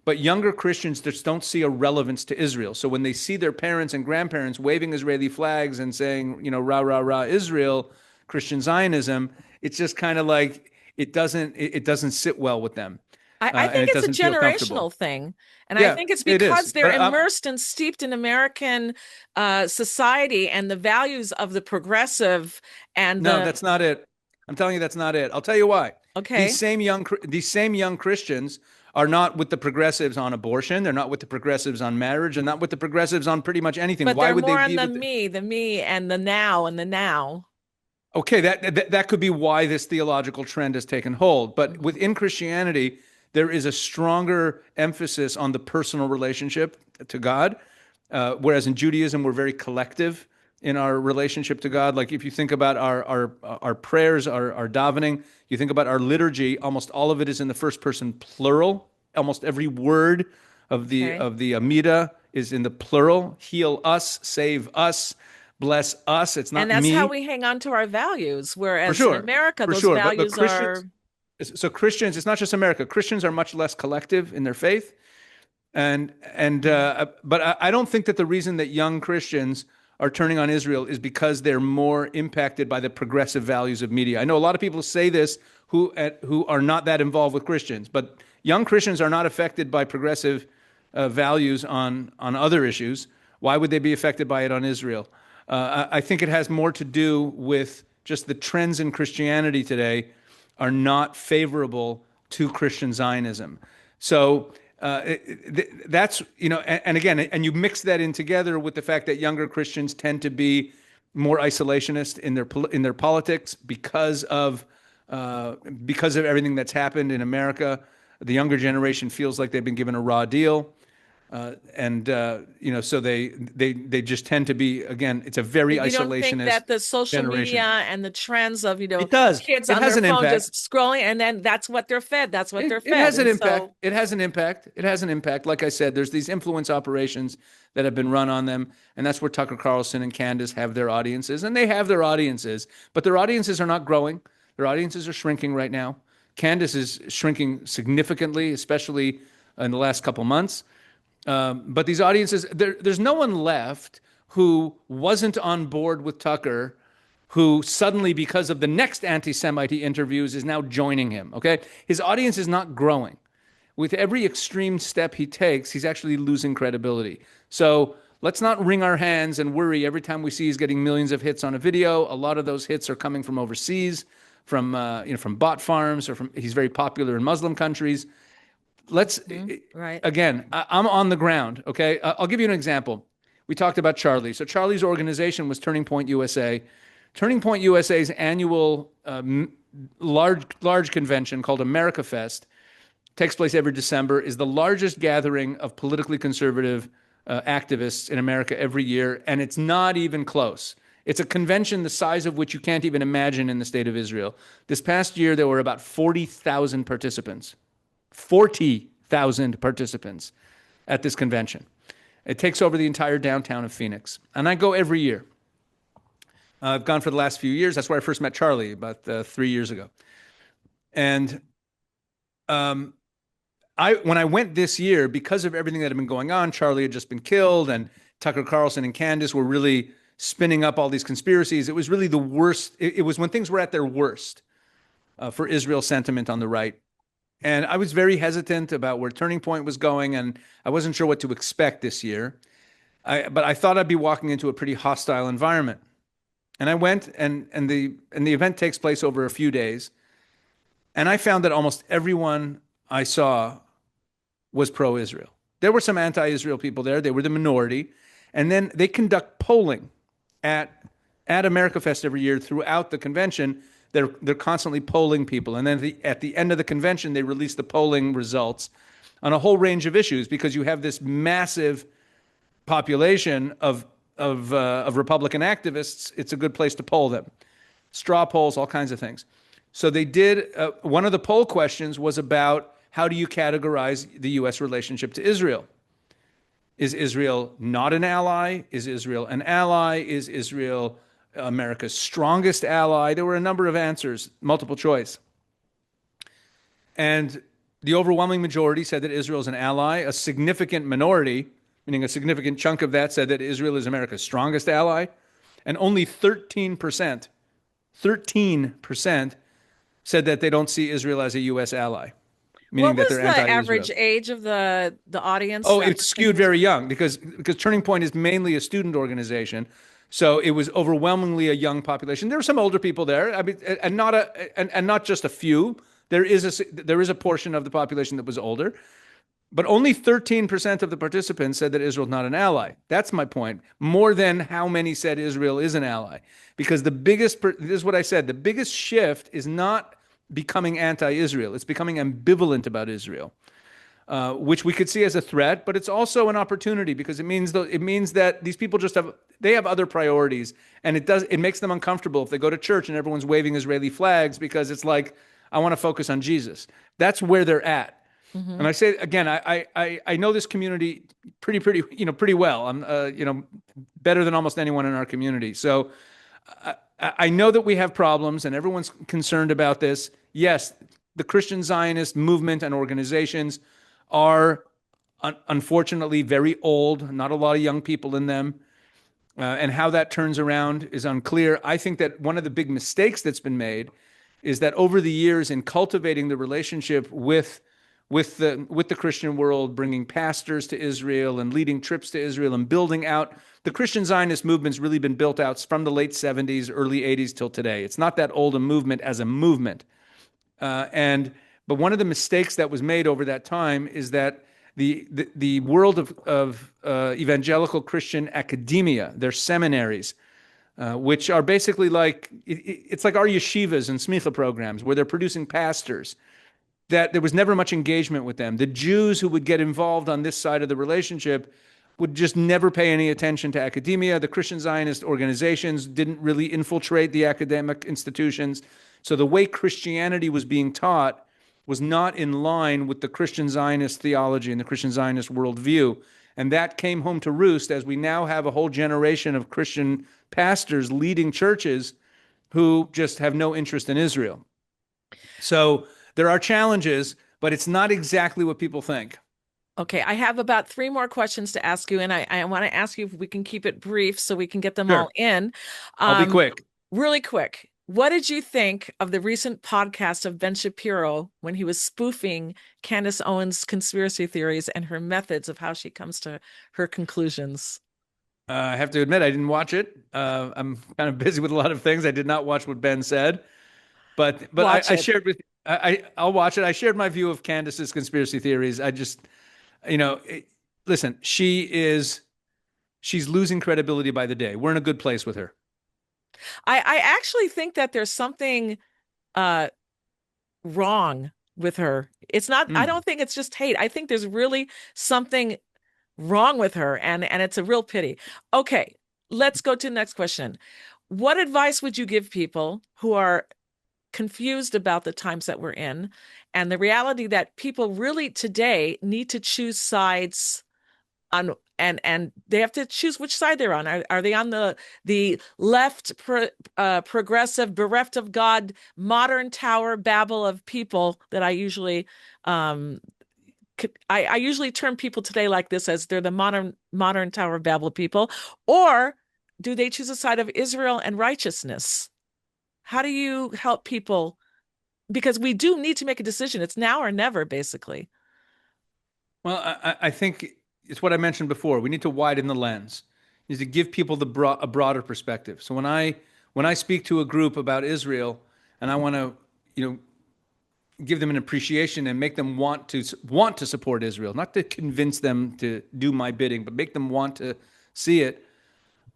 But younger Christians just don't see a relevance to Israel. So when they see their parents and grandparents waving Israeli flags and saying, rah, rah, rah, Israel, Christian Zionism, it's just kind of like it doesn't sit well with them. I And think it it's a doesn't feel comfortable. generational thing. And I Yeah, think it's it because is. they're immersed and steeped in American society and the values of the progressive and No, the, that's not it. I'm telling you, that's not it. I'll tell you why. okay, These same young Christians are not with the progressives on abortion. They're not with the progressives on marriage. They're not with the progressives on pretty much anything. but Why they're would they more on be with the me and the now and the now. Okay, that could be why this theological trend has taken hold. But Mhm. within Christianity, there is a stronger emphasis on the personal relationship to God, whereas in Judaism, we're very collective in our relationship to God. Like if you think about our prayers, our davening, you think about our liturgy. Almost all of it is in the first person plural. Almost every word Okay. of the Amida is in the plural. Heal us, save us, bless us. It's And not that's how me. we hang on to our values. For Whereas in sure, America, for those sure. But values are, Christians, it's not just America. Christians are much less collective in their faith, but I don't think that the reason that young Christians are turning on Israel is because they're more impacted by the progressive values of media. I know a lot of people say this who are not that involved with Christians, but young Christians are not affected by progressive values on other issues. Why would they be affected by it on Israel? I think it has more to do with just the trends in Christianity today are not favorable to Christian Zionism. So that's, and again, and you mix that in together with the fact that younger Christians tend to be more isolationist in their politics because of everything that's happened in America. The younger generation feels like they've been given a raw deal. So they just tend to be, again, it's a very But you don't think isolationist that the social media generation. and the trends of, It does. kids It on has their an phone impact. just scrolling, and then that's what they're fed. That's what they're It fed. has an And impact. so, It has an impact. It has an impact. Like I said, there's these influence operations that have been run on them, and that's where Tucker Carlson and Candace have their audiences, and they have their audiences, but their audiences are not growing. Their audiences are shrinking right now. Candace is shrinking significantly, especially in the last couple months. But these audiences, there's no one left who wasn't on board with Tucker, who suddenly, because of the next anti-Semite he interviews, is now joining him. Okay, his audience is not growing. With every extreme step he takes, he's actually losing credibility. So let's not wring our hands and worry every time we see he's getting millions of hits on a video. A lot of those hits are coming from overseas, from bot farms, or from he's very popular in Muslim countries. Let's right. again, I'm on the ground. Okay, I'll give you an example. We talked about Charlie. So Charlie's organization was Turning Point USA. Turning Point USA's annual large convention called America Fest takes place every December, is the largest gathering of politically conservative activists in America every year, and it's not even close. It's a convention the size of which you can't even imagine in the state of Israel. This past year, there were about 40,000 participants. 40,000 participants at this convention. It takes over the entire downtown of Phoenix. And I go every year. I've gone for the last few years. That's where I first met Charlie about 3 years ago. And when I went this year, because of everything that had been going on, Charlie had just been killed, and Tucker Carlson and Candace were really spinning up all these conspiracies. It was really the worst. It was when things were at their worst for Israel sentiment on the right. And I was very hesitant about where Turning Point was going, and I wasn't sure what to expect this year. But I thought I'd be walking into a pretty hostile environment. And I went, and the event takes place over a few days. And I found that almost everyone I saw was pro-Israel. There were some anti-Israel people there. They were the minority. And then they conduct polling at America Fest every year throughout the convention. They're constantly polling people, and then at the end of the convention, they release the polling results on a whole range of issues, because you have this massive population of Republican activists. It's a good place to poll them. Straw polls, all kinds of things. So they did. One of the poll questions was about how do you categorize the U.S. relationship to Israel? Is Israel not an ally? Is Israel an ally? Is Israel America's strongest ally? There were a number of answers, multiple choice. And the overwhelming majority said that Israel is an ally. A significant minority, meaning a significant chunk of that, said that Israel is America's strongest ally. And only 13% said that they don't see Israel as a U.S. ally, meaning What that was they're the anti-Israel. average age of the audience Oh, that it's was skewed very young, because Turning Point is mainly a student organization. So it was overwhelmingly a young population. There were some older people there. I mean, and not just a few. There is a portion of the population that was older, but only 13% of the participants said that Israel's not an ally. That's my point. More than how many said Israel is an ally. Because this is what I said, the biggest shift is not becoming anti-Israel. It's becoming ambivalent about Israel. Which we could see as a threat, but it's also an opportunity, because it means that these people they have other priorities, and it makes them uncomfortable if they go to church and everyone's waving Israeli flags, because it's like, I want to focus on Jesus. That's where they're at. Mm-hmm. And I say again, I know this community pretty well. I'm better than almost anyone in our community. So I know that we have problems, and everyone's concerned about this. Yes, the Christian Zionist movement and organizations are unfortunately very old, not a lot of young people in them. And how that turns around is unclear. I think that one of the big mistakes that's been made is that over the years, in cultivating the relationship with the Christian world, bringing pastors to Israel and leading trips to Israel and building out, the Christian Zionist movement's really been built out from the late 70s, early 80s till today. It's not that old a movement as a movement. But one of the mistakes that was made over that time is that the world of evangelical Christian academia, their seminaries, which are basically like, it's like our yeshivas and smicha programs, where they're producing pastors. that there was never much engagement with them. The Jews who would get involved on this side of the relationship would just never pay any attention to academia. The Christian Zionist organizations didn't really infiltrate the academic institutions. So the way Christianity was being taught was not in line with the Christian Zionist theology and the Christian Zionist worldview. And that came home to roost as we now have a whole generation of Christian pastors leading churches who just have no interest in Israel. So there are challenges, but it's not exactly what people think. Okay, I have about three more questions to ask you, and I want to ask you if we can keep it brief so we can get them all Sure. in. I'll be Um, quick. Really quick, what did you think of the recent podcast of Ben Shapiro when he was spoofing Candace Owens' conspiracy theories and her methods of how she comes to her conclusions? I have to admit, I didn't watch it. I'm kind of busy with a lot of things. I did not watch what Ben said, but Watch I it. shared with I'll watch it. I shared my view of Candace's conspiracy theories. I just, you know, listen, she's losing credibility by the day. We're in a good place with her. I actually think that there's something uh wrong with her. It's not, I Mm. don't think it's just hate. I think there's really something wrong with her, and it's a real pity. Okay, let's go to the next question. What advice would you give people who are confused about the times that we're in and the reality that people really today need to choose sides on, and they have to choose which side they're on. Are they on the left progressive, bereft of God, modern Tower Babel of people that I usually um I usually term people today like this as they're the modern Tower of Babel people, or do they choose a side of Israel and righteousness? How do you help people? Because we do need to make a decision. It's now or never, basically. Well, I think it's what I mentioned before. We need to widen the lens. We need to give people a broader perspective. So when I speak to a group about Israel, and I want to, you know, give them an appreciation and make them want to support Israel, not to convince them to do my bidding, but make them want to see it.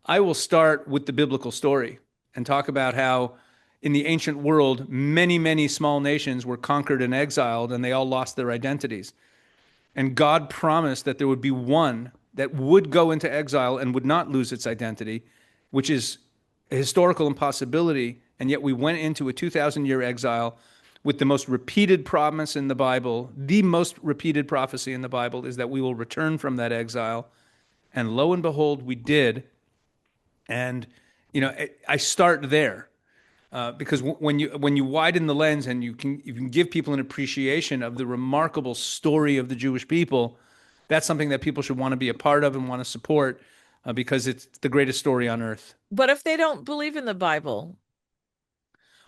I will start with the biblical story and talk about how in the ancient world, many small nations were conquered and exiled, and they all lost their identities. And God promised that there would be one that would go into exile and would not lose its identity, which is a historical impossibility. And yet we went into a 2,000-year exile with the most repeated promise in the Bible. The most repeated prophecy in the Bible is that we will return from that exile. And lo and behold, we did. And, I start there. Because when you widen the lens and you can give people an appreciation of the remarkable story of the Jewish people, that's something that people should want to be a part of and want to support, because it's the greatest story on earth. But if they don't believe in the Bible,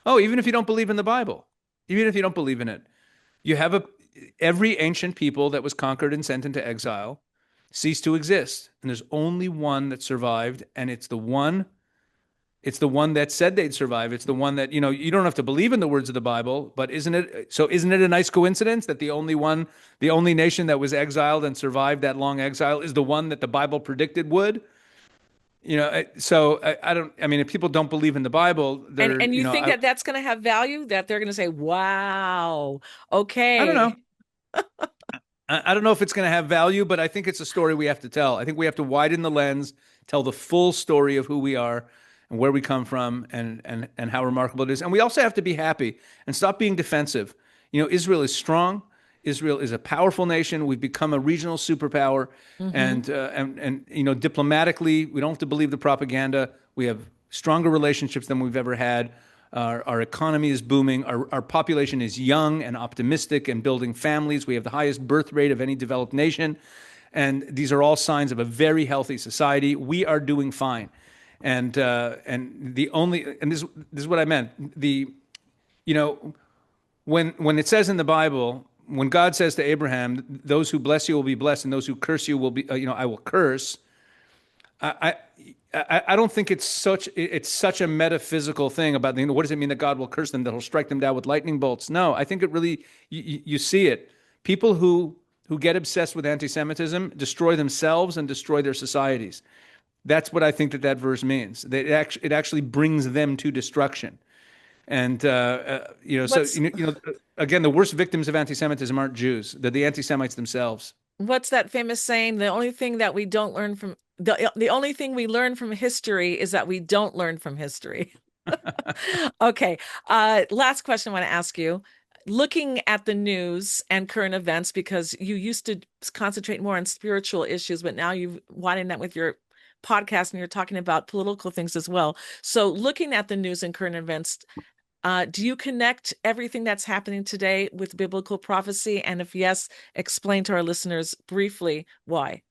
Oh, even if you don't believe in the Bible, even if you don't believe in it, you have every ancient people that was conquered and sent into exile ceased to exist, and there's only one that survived, and it's the one that said they'd survive. It's the one that, you don't have to believe in the words of the Bible, but isn't it a nice coincidence that the only nation that was exiled and survived that long exile is the one that the Bible predicted would? I don't, I mean, if people don't believe in the Bible, and you think that that's going to have value, that they're going to say, "Wow, I don't know. okay." I don't know if it's going to have value, but I think it's a story we have to tell. I think we have to widen the lens, tell the full story of who we are and where we come from, and how remarkable it is. And we also have to be happy and stop being defensive. Israel is strong. Israel is a powerful nation. We've become a regional superpower, Hmm. and diplomatically, we don't have to believe the propaganda. We have stronger relationships than we've ever had. Our economy is booming. Our population is young and optimistic and building families. We have the highest birth rate of any developed nation. And these are all signs of a very healthy society. We are doing fine. And this is what I meant. When it says in the Bible, when God says to Abraham, those who bless you will be blessed and those who curse you will be, I will curse. I, I don't think it's such a metaphysical thing about, what does it mean that God will curse them, that he'll strike them down with lightning bolts? No, I think it really, you see it. People who get obsessed with anti-Semitism destroy themselves and destroy their societies. That's what I think that verse means. That it actually brings them to destruction. And so What's again, the worst victims of anti-Semitism aren't Jews; they're the anti-Semites themselves. what's that famous saying? The only thing that we don't learn from the only thing we learn from history is that we don't learn from history. Okay. Last question I want to ask you. Looking at the news and current events, because you used to concentrate more on spiritual issues, but now you've widened that with your podcast and you're talking about political things as well. So, looking at the news and current events, do you connect everything that's happening today with biblical prophecy? And if yes, explain to our listeners briefly why.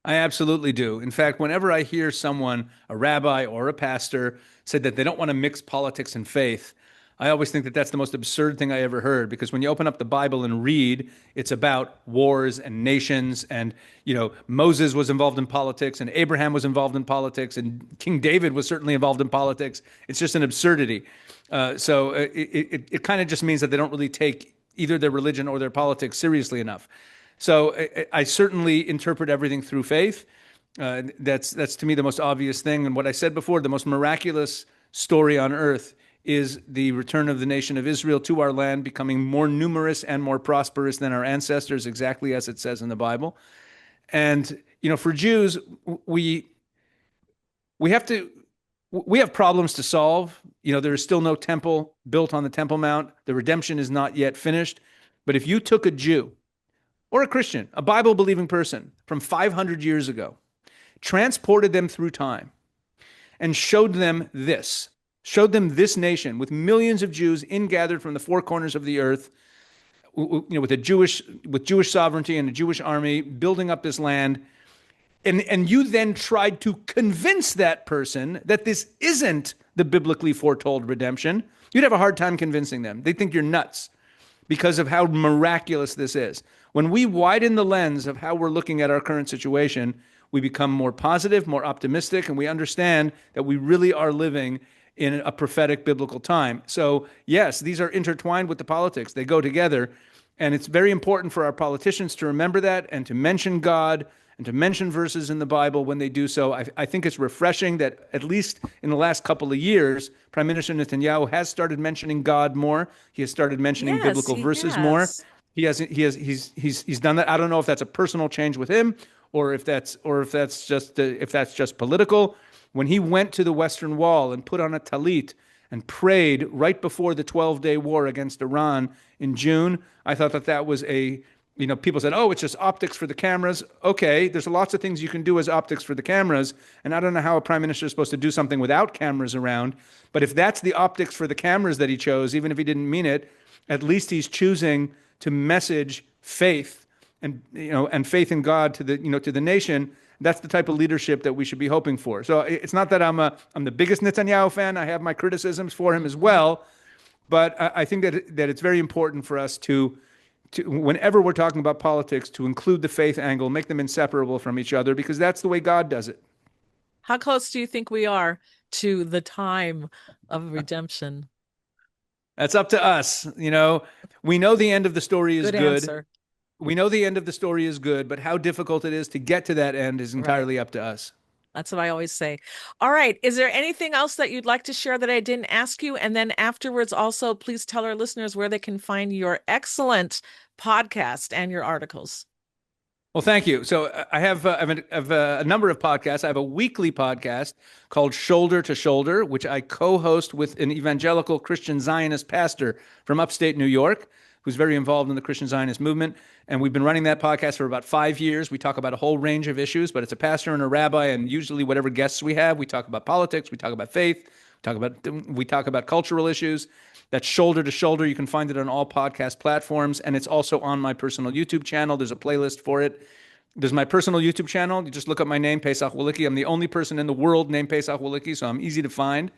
I absolutely do. In fact, whenever I hear someone, a rabbi or a pastor, say that they don't want to mix politics and faith, I always think that that's the most absurd thing I ever heard. Because when you open up the Bible and read, it's about wars and nations. And, Moses was involved in politics, and Abraham was involved in politics, and King David was certainly involved in politics. It's just an absurdity. So it kind of just means that they don't really take either their religion or their politics seriously enough. So I certainly interpret everything through faith. That's to me the most obvious thing. And what I said before, the most miraculous story on earth is the return of the nation of Israel to our land, becoming more numerous and more prosperous than our ancestors, exactly as it says in the Bible. And for Jews, we have problems to solve. There is still no temple built on the Temple Mount. The redemption is not yet finished. But if you took a Jew or a Christian, a Bible-believing person from 500 years ago, transported them through time, and showed them this nation with millions of Jews ingathered from the four corners of the earth, with Jewish sovereignty and a Jewish army building up this land, and you then tried to convince that person that this isn't the biblically foretold redemption, you'd have a hard time convincing them. They think you're nuts because of how miraculous this is. When we widen the lens of how we're looking at our current situation, we become more positive, more optimistic, and we understand that we really are living in a prophetic biblical time. So, yes, these are intertwined with the politics. They go together. And it's very important for our politicians to remember that and to mention God and to mention verses in the Bible when they do so. I think it's refreshing that at least in the last couple of years, Prime Minister Netanyahu has started mentioning God more. He has started mentioning Yes, biblical he verses more. has. He's done that. I don't know if that's a personal change with him or if that's just political. When he went to the Western Wall and put on a talit and prayed right before the 12-day war against Iran in June, I thought that was people said, oh, it's just optics for the cameras. Okay, there's lots of things you can do as optics for the cameras, and I don't know how a prime minister is supposed to do something without cameras around, but if that's the optics for the cameras that he chose, even if he didn't mean it, at least he's choosing to message faith and faith in God to the nation. That's the type of leadership that we should be hoping for. So it's not that I'm the biggest Netanyahu fan. I have my criticisms for him as well, but I think that it's very important for us to whenever we're talking about politics, to include the faith angle, make them inseparable from each other, because that's the way God does it. How close do you think we are to the time of redemption? That's up to us. We know the end of the story is Good good. answer. We know the end of the story is good, but how difficult it is to get to that end is entirely Right. up to us. That's what I always say. All right. Is there anything else that you'd like to share that I didn't ask you? And then afterwards, also, please tell our listeners where they can find your excellent podcast and your articles. Well, thank you. So I have a number of podcasts. I have a weekly podcast called Shoulder to Shoulder, which I co-host with an evangelical Christian Zionist pastor from upstate New York, who's very involved in the Christian Zionist movement. And we've been running that podcast for about 5 years. We talk about a whole range of issues, but it's a pastor and a rabbi, and usually whatever guests we have, we talk about politics, we talk about faith, we talk about cultural issues. That's Shoulder to Shoulder. You can find it on all podcast platforms, and it's also on my personal YouTube channel. There's a playlist for it. There's my personal YouTube channel. You just look up my name, Pesach Wolicki. I'm the only person in the world named Pesach Wolicki, so I'm easy to find.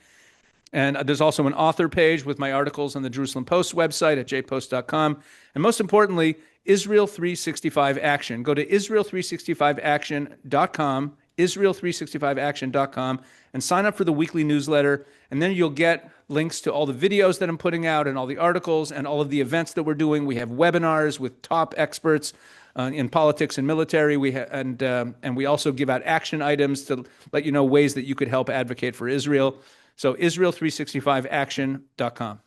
And there's also an author page with my articles on the Jerusalem Post website at jpost.com. And most importantly, Israel 365 Action. Go to Israel365action.com, Israel365action.com, and sign up for the weekly newsletter. And then you'll get links to all the videos that I'm putting out and all the articles and all of the events that we're doing. We have webinars with top experts in politics and military. And we also give out action items to let you know ways that you could help advocate for Israel. So Israel365action.com.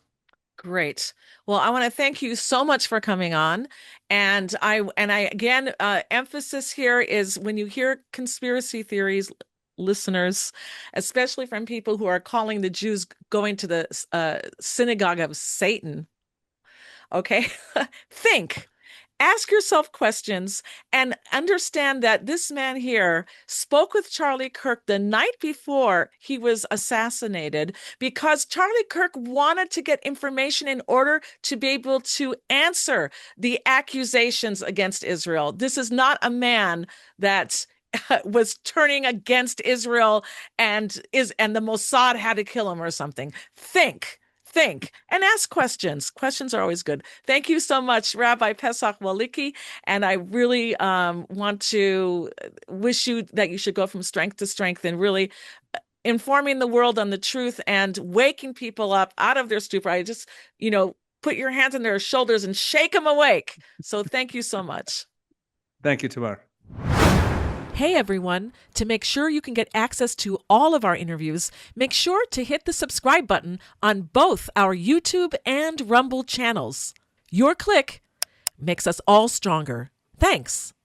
Great. Well, I want to thank you so much for coming on. And I again, emphasis here is when you hear conspiracy theories, listeners, especially from people who are calling the Jews going to the synagogue of Satan, okay? Think. Ask yourself questions and understand that this man here spoke with Charlie Kirk the night before he was assassinated because Charlie Kirk wanted to get information in order to be able to answer the accusations against Israel. This is not a man that was turning against Israel and the Mossad had to kill him or something. Think and ask questions. Questions are always good. Thank you so much, Rabbi Pesach Wolicki. And I really want to wish you that you should go from strength to strength and really informing the world on the truth and waking people up out of their stupor. I just, put your hands on their shoulders and shake them awake. So thank you so much. Thank you, Tamar. Hey everyone, to make sure you can get access to all of our interviews, make sure to hit the subscribe button on both our YouTube and Rumble channels. Your click makes us all stronger. Thanks.